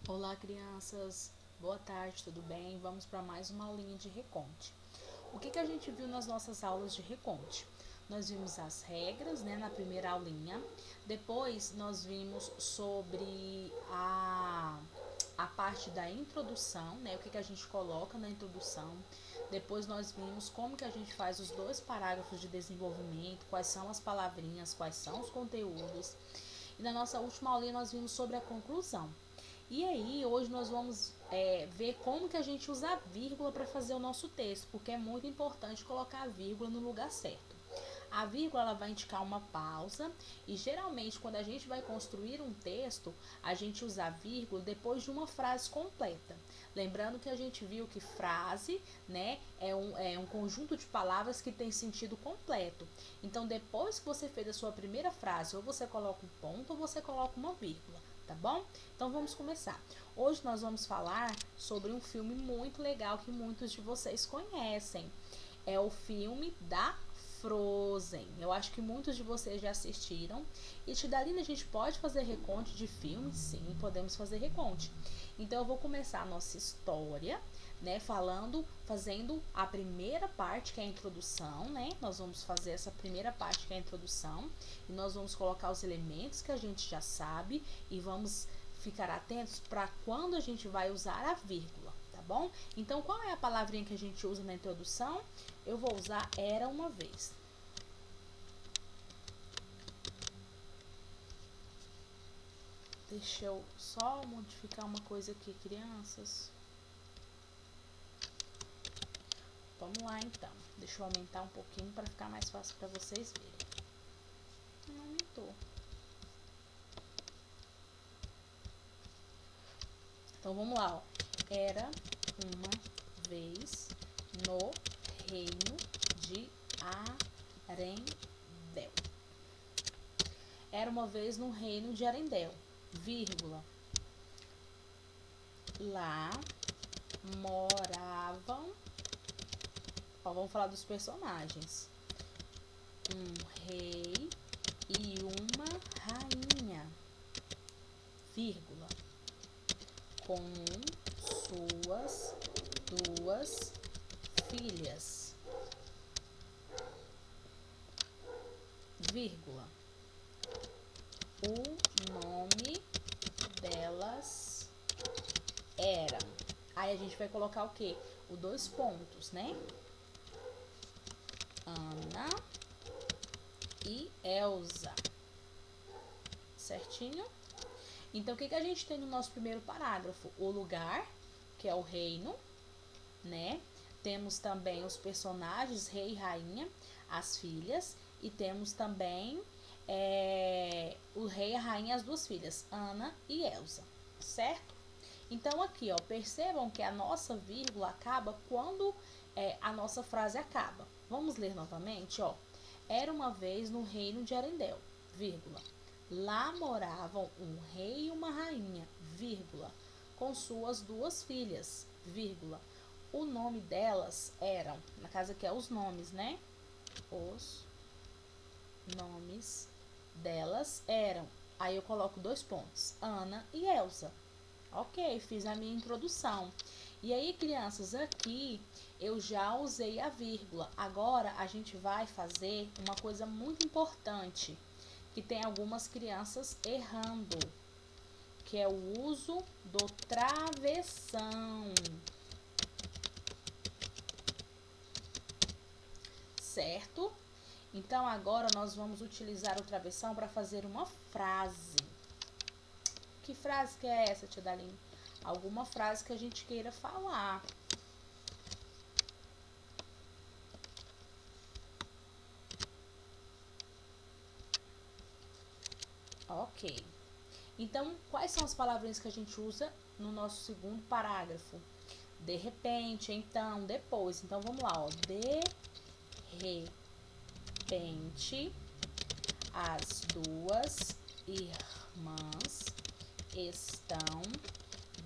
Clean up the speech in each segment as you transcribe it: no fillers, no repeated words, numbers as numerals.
Olá, crianças. Boa tarde, tudo bem? Vamos para mais uma aulinha de reconte. O que a gente viu nas nossas aulas de reconte? Nós vimos as regras, né, na primeira aulinha. Depois nós vimos sobre a parte da introdução, né, o que a gente coloca na introdução. Depois nós vimos como que a gente faz os dois parágrafos de desenvolvimento, quais são as palavrinhas, quais são os conteúdos. E na nossa última aulinha nós vimos sobre a conclusão. E aí, hoje nós vamos ver como que a gente usa a vírgula para fazer o nosso texto, porque é muito importante colocar a vírgula no lugar certo. A vírgula ela vai indicar uma pausa e geralmente quando a gente vai construir um texto, a gente usa a vírgula depois de uma frase completa. Lembrando que a gente viu que frase, né, é um conjunto de palavras que tem sentido completo. Então, depois que você fez a sua primeira frase, ou você coloca um ponto ou você coloca uma vírgula, tá bom? Então, vamos começar. Hoje nós vamos falar sobre um filme muito legal que muitos de vocês conhecem. É o filme da Frozen. Eu acho que muitos de vocês já assistiram. E Tidalina, a gente pode fazer reconte de filmes? Sim, podemos fazer reconte. Então eu vou começar a nossa história, né, fazendo a primeira parte, que é a introdução, né? Nós vamos fazer essa primeira parte, que é a introdução, e nós vamos colocar os elementos que a gente já sabe e vamos ficar atentos para quando a gente vai usar a vírgula, tá bom? Então, qual é a palavrinha que a gente usa na introdução? Eu vou usar era uma vez. Deixa eu só modificar uma coisa aqui, crianças. Vamos lá, então. Deixa eu aumentar um pouquinho para ficar mais fácil para vocês verem. Não aumentou. Então, vamos lá, ó. Era uma vez no reino de Arendelle. Era uma vez no reino de Arendelle, vírgula. Lá moravam, ó, vamos falar dos personagens. Um rei e uma rainha, vírgula, com suas duas filhas, vírgula. O nome delas eram. Aí a gente vai colocar o quê? O dois pontos, né? Ana e Elsa. Certinho? Então, o que a gente tem no nosso primeiro parágrafo? O lugar, que é o reino, né? Temos também os personagens, rei e rainha, as filhas, e temos também o rei e a rainha, as duas filhas, Ana e Elsa, certo? Então, aqui, ó, percebam que a nossa vírgula acaba quando a nossa frase acaba. Vamos ler novamente, ó. Era uma vez no reino de Arendelle, vírgula. Lá moravam um rei e uma rainha, vírgula, com suas duas filhas, vírgula. O nome delas eram, na casa que é os nomes, né? Os nomes delas eram. Aí eu coloco dois pontos, Ana e Elsa. Ok, fiz a minha introdução. E aí, crianças, aqui eu já usei a vírgula. Agora a gente vai fazer uma coisa muito importante, que tem algumas crianças errando, que é o uso do travessão. Certo? Então agora nós vamos utilizar o travessão para fazer uma frase. Que frase que é essa, tia Daline? Alguma frase que a gente queira falar. Ok. Então, quais são as palavrinhas que a gente usa no nosso segundo parágrafo? De repente, então, depois. Então, vamos lá, ó. De repente, as duas irmãs estão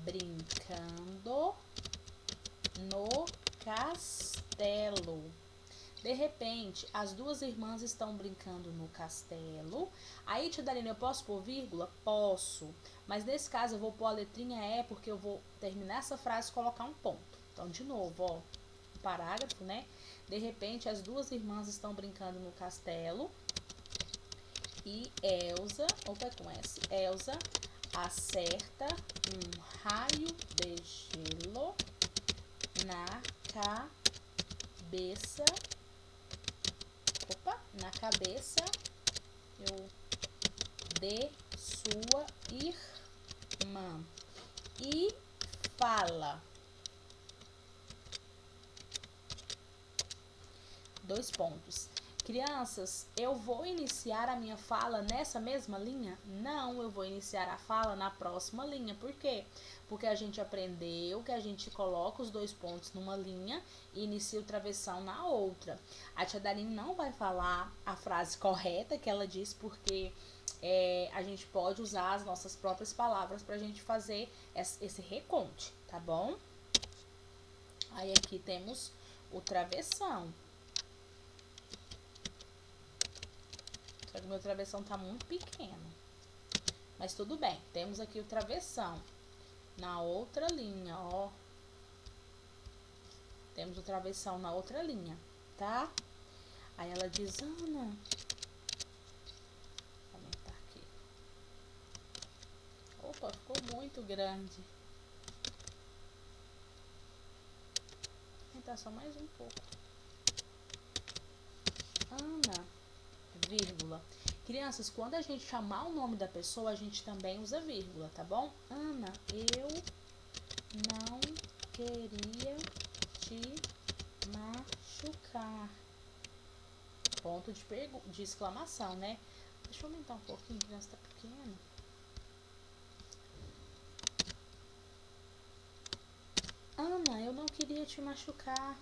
brincando no castelo. De repente, as duas irmãs estão brincando no castelo. Aí, tia Darina, eu posso pôr vírgula? Posso. Mas nesse caso eu vou pôr a letrinha E, porque eu vou terminar essa frase e colocar um ponto. Então, de novo, ó, o parágrafo, né? De repente, as duas irmãs estão brincando no castelo. E Elsa, opa, com S, Elsa acerta um raio de gelo na cabeça, na cabeça de sua irmã e fala. Dois pontos. Crianças, eu vou iniciar a minha fala nessa mesma linha? Não, eu vou iniciar a fala na próxima linha. Por quê? Porque a gente aprendeu que a gente coloca os dois pontos numa linha e inicia o travessão na outra. A tia Darine não vai falar a frase correta que ela disse, porque a gente pode usar as nossas próprias palavras para a gente fazer esse reconte, tá bom? Aí aqui temos o travessão. Só que o meu travessão tá muito pequeno. Mas tudo bem, temos aqui o travessão. Na outra linha, ó. Temos o travessão na outra linha, tá? Aí ela diz, Ana. Vou aumentar aqui. Opa, ficou muito grande. Vou aumentar só mais um pouco. Ana, vírgula. Crianças, quando a gente chamar o nome da pessoa, a gente também usa vírgula, tá bom? Ana, eu não queria te machucar. Ponto de exclamação, né? Deixa eu aumentar um pouquinho, a criança tá pequena. Ana, eu não queria te machucar.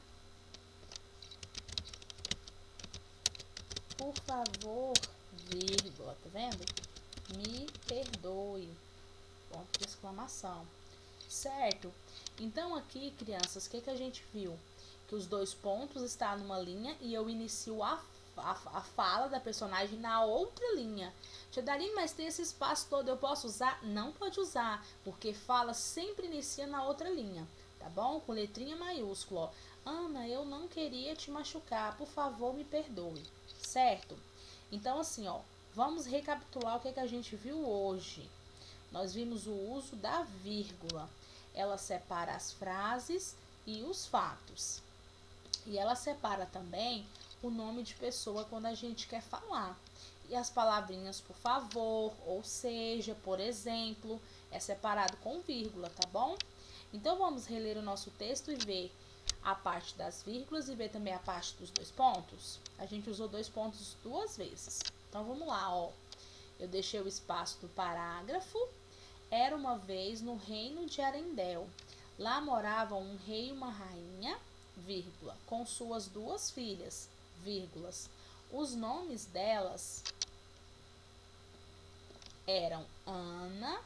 Por favor, vírgula, tá vendo? Me perdoe. Ponto de exclamação. Certo? Então aqui, crianças, o que a gente viu? Que os dois pontos estão numa linha e eu inicio a fala da personagem na outra linha. Tia Darine, mas tem esse espaço todo, eu posso usar? Não pode usar, porque fala sempre inicia na outra linha, tá bom? Com letrinha maiúscula, ó. Ana, eu não queria te machucar, por favor, me perdoe. Certo? Então, assim, ó, vamos recapitular o que a gente viu hoje. Nós vimos o uso da vírgula. Ela separa as frases e os fatos. E ela separa também o nome de pessoa quando a gente quer falar. E as palavrinhas por favor, ou seja, por exemplo, é separado com vírgula, tá bom? Então, vamos reler o nosso texto e ver a parte das vírgulas e ver também a parte dos dois pontos. A gente usou dois pontos duas vezes. Então, vamos lá, ó. Eu deixei o espaço do parágrafo. Era uma vez no reino de Arendelle. Lá moravam um rei e uma rainha, vírgula, com suas duas filhas, vírgulas. Os nomes delas eram Ana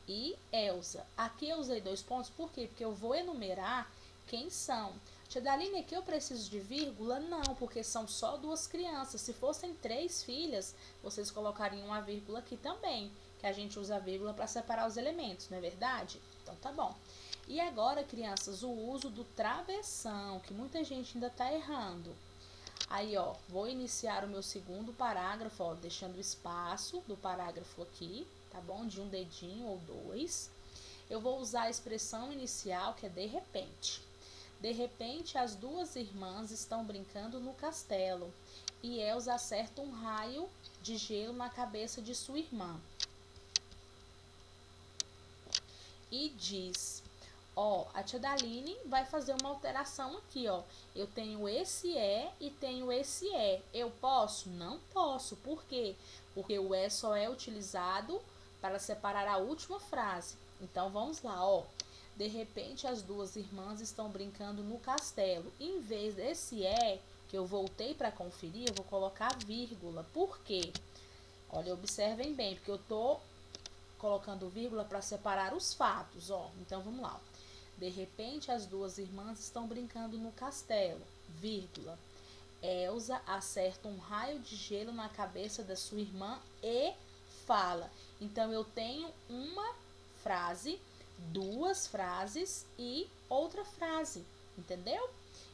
e Elsa. Aqui eu usei dois pontos, por quê? Porque eu vou enumerar quem são. Tia Daline, aqui eu preciso de vírgula? Não, porque são só duas crianças. Se fossem três filhas, vocês colocariam uma vírgula aqui também, que a gente usa a vírgula para separar os elementos, não é verdade? Então tá bom. E agora, crianças, o uso do travessão, que muita gente ainda tá errando. Aí, ó, vou iniciar o meu segundo parágrafo, ó, deixando espaço do parágrafo aqui, tá bom? De um dedinho ou dois. Eu vou usar a expressão inicial, que é de repente. De repente, as duas irmãs estão brincando no castelo e Elsa acerta um raio de gelo na cabeça de sua irmã. E diz, ó, a tia Daline vai fazer uma alteração aqui, ó. Eu tenho esse é e tenho esse é. Eu posso? Não posso. Por quê? Porque o é só é utilizado para separar a última frase. Então, vamos lá, ó. De repente, as duas irmãs estão brincando no castelo. Em vez desse é, que eu voltei para conferir, eu vou colocar vírgula. Por quê? Olha, observem bem, porque eu tô colocando vírgula para separar os fatos, ó. Então, vamos lá. De repente, as duas irmãs estão brincando no castelo, vírgula. Elsa acerta um raio de gelo na cabeça da sua irmã e fala. Então, eu tenho uma frase, duas frases e outra frase, entendeu?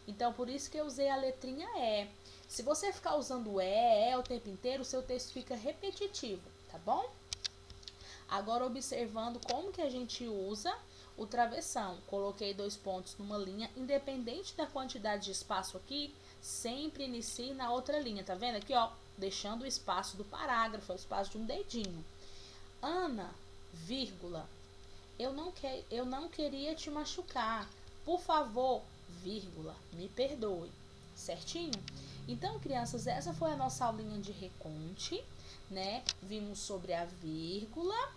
Então, por isso que eu usei a letrinha E. Se você ficar usando o tempo inteiro, o seu texto fica repetitivo, tá bom? Agora, observando como que a gente usa o travessão. Coloquei 2 pontos numa linha, independente da quantidade de espaço aqui, sempre inicie na outra linha, tá vendo aqui, ó? Deixando o espaço do parágrafo, o espaço de um dedinho. Ana, vírgula, eu não queria te machucar. Por favor, vírgula, me perdoe. Certinho? Então, crianças, essa foi a nossa aulinha de reconte, né? Vimos sobre a vírgula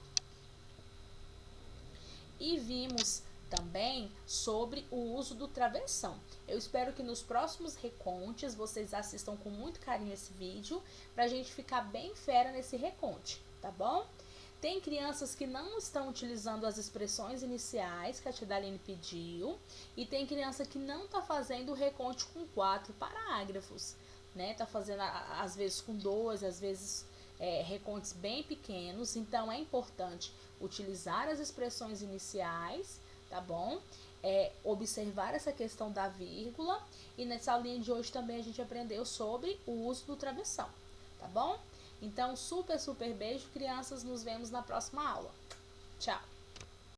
e vimos também sobre o uso do travessão. Eu espero que nos próximos recontes vocês assistam com muito carinho esse vídeo pra gente ficar bem fera nesse reconte, tá bom? Tem crianças que não estão utilizando as expressões iniciais que a tia Daline pediu e tem criança que não está fazendo o reconte com 4 parágrafos, né? Tá fazendo às vezes com 2, às vezes recontes bem pequenos. Então é importante utilizar as expressões iniciais, tá bom? Observar essa questão da vírgula e nessa aulinha de hoje também a gente aprendeu sobre o uso do travessão, tá bom? Então, super beijo, crianças. Nos vemos na próxima aula. Tchau!